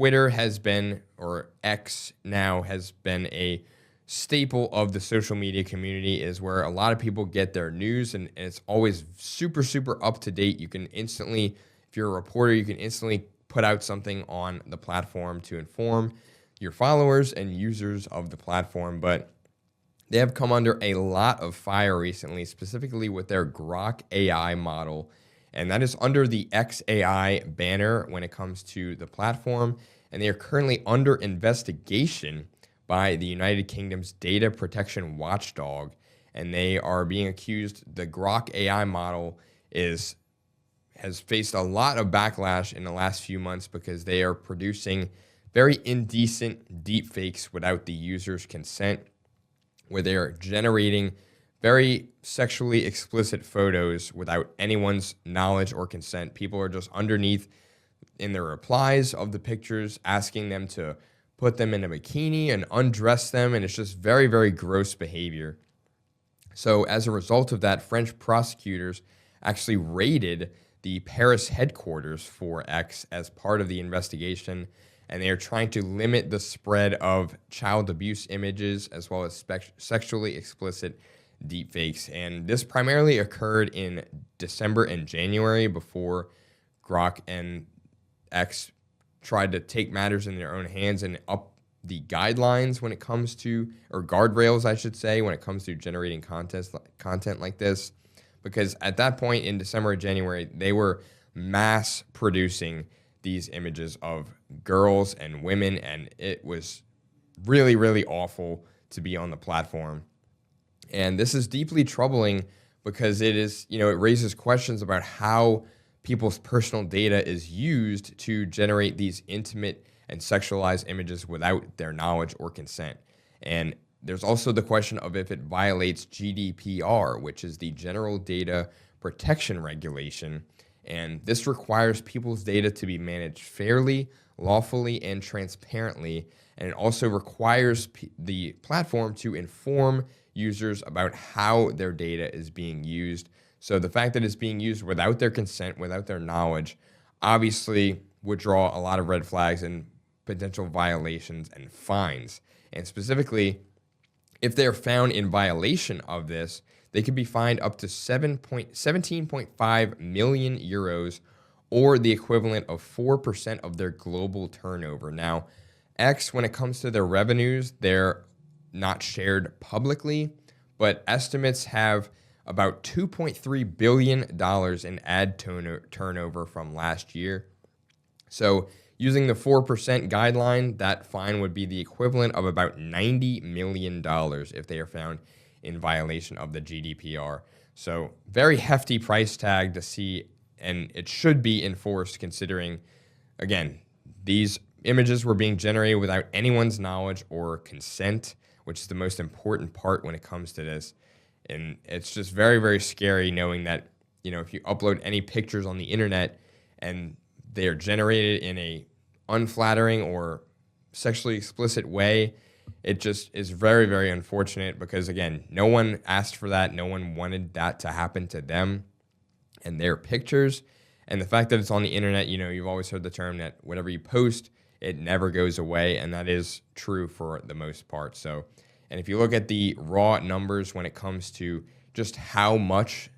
Twitter has been, or X now has been, a staple of the social media community, is where a lot of people get their news, and it's always super, super up to date. You can instantly, if you're a reporter, you can instantly put out something on the platform to inform your followers and users of the platform. But they have come under a lot of fire recently, specifically with their Grok AI model. And that is under the XAI banner when it comes to the platform. And they are currently under investigation by the United Kingdom's data protection watchdog. And they are being accused, the Grok AI model has faced a lot of backlash in the last few months because they are producing very indecent deepfakes without the user's consent, where they are generating very sexually explicit photos without anyone's knowledge or consent. People are just underneath in their replies of the pictures asking them to put them in a bikini and undress them, and it's just very, very gross behavior. So as a result of that, French prosecutors actually raided the Paris headquarters for X as part of the investigation, and they are trying to limit the spread of child abuse images as well as sexually explicit deepfakes. And this primarily occurred in December and January, before Grok and X tried to take matters in their own hands and up the guidelines when it comes to, or guardrails, I should say, when it comes to generating content like this. Because at that point in December and January, they were mass producing these images of girls and women, and it was really, really awful to be on the platform. And this is deeply troubling because it is, it raises questions about how people's personal data is used to generate these intimate and sexualized images without their knowledge or consent. And there's also the question of if it violates GDPR, which is the General Data Protection Regulation. And this requires people's data to be managed fairly, lawfully, and transparently. And it also requires the platform to inform users about how their data is being used. So the fact that it's being used without their consent, without their knowledge, obviously would draw a lot of red flags and potential violations and fines. And specifically, if they're found in violation of this, they could be fined up to 17.5 million euros, or the equivalent of 4% of their global turnover. Now, X, when it comes to their revenues, they're not shared publicly, but estimates have about $2.3 billion in ad turnover from last year. So using the 4% guideline, that fine would be the equivalent of about $90 million if they are found in violation of the GDPR. So very hefty price tag to see, and it should be enforced considering, again, these images were being generated without anyone's knowledge or consent, which is the most important part when it comes to this. And it's just very, very scary knowing that, if you upload any pictures on the internet and they are generated in a unflattering or sexually explicit way, it just is very, very unfortunate because, again, no one asked for that. No one wanted that to happen to them and their pictures. And the fact that it's on the internet, you've always heard the term that whatever you post, it never goes away. And that is true for the most part. So, and if you look at the raw numbers when it comes to just how much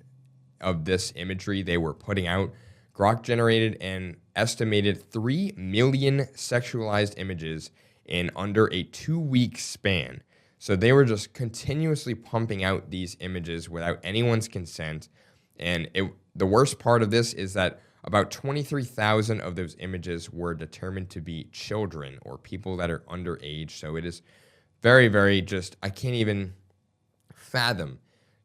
of this imagery they were putting out, Grok generated an estimated 3 million sexualized images in under a 2-week span. So they were just continuously pumping out these images without anyone's consent. And the worst part of this is that about 23,000 of those images were determined to be children or people that are underage. So it is very, very I can't even fathom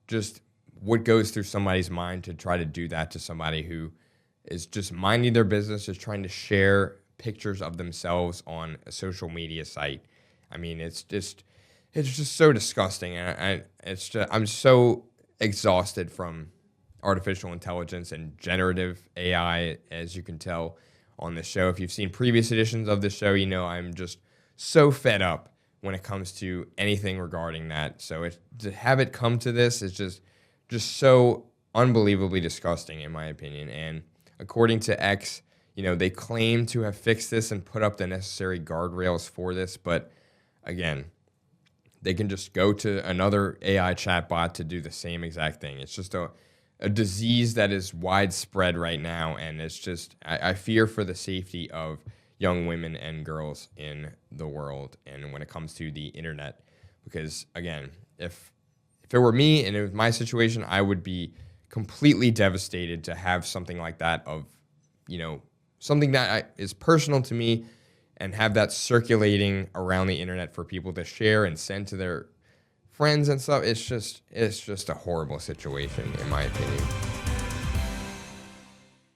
just what goes through somebody's mind to try to do that to somebody who is just minding their business, just trying to share pictures of themselves on a social media site. I mean, it's just so disgusting. And I'm so exhausted from artificial intelligence and generative AI, as you can tell on this show. If you've seen previous editions of this show, I'm just so fed up when it comes to anything regarding that. So to have it come to this is just so unbelievably disgusting, in my opinion. And according to X, They claim to have fixed this and put up the necessary guardrails for this, but again, they can just go to another AI chatbot to do the same exact thing. It's just a disease that is widespread right now, and it's just I fear for the safety of young women and girls in the world, and when it comes to the internet, because again, if it were me and it was my situation, I would be completely devastated to have something like that of, something that is personal to me, and have that circulating around the internet for people to share and send to their friends and stuff. It's just a horrible situation, in my opinion.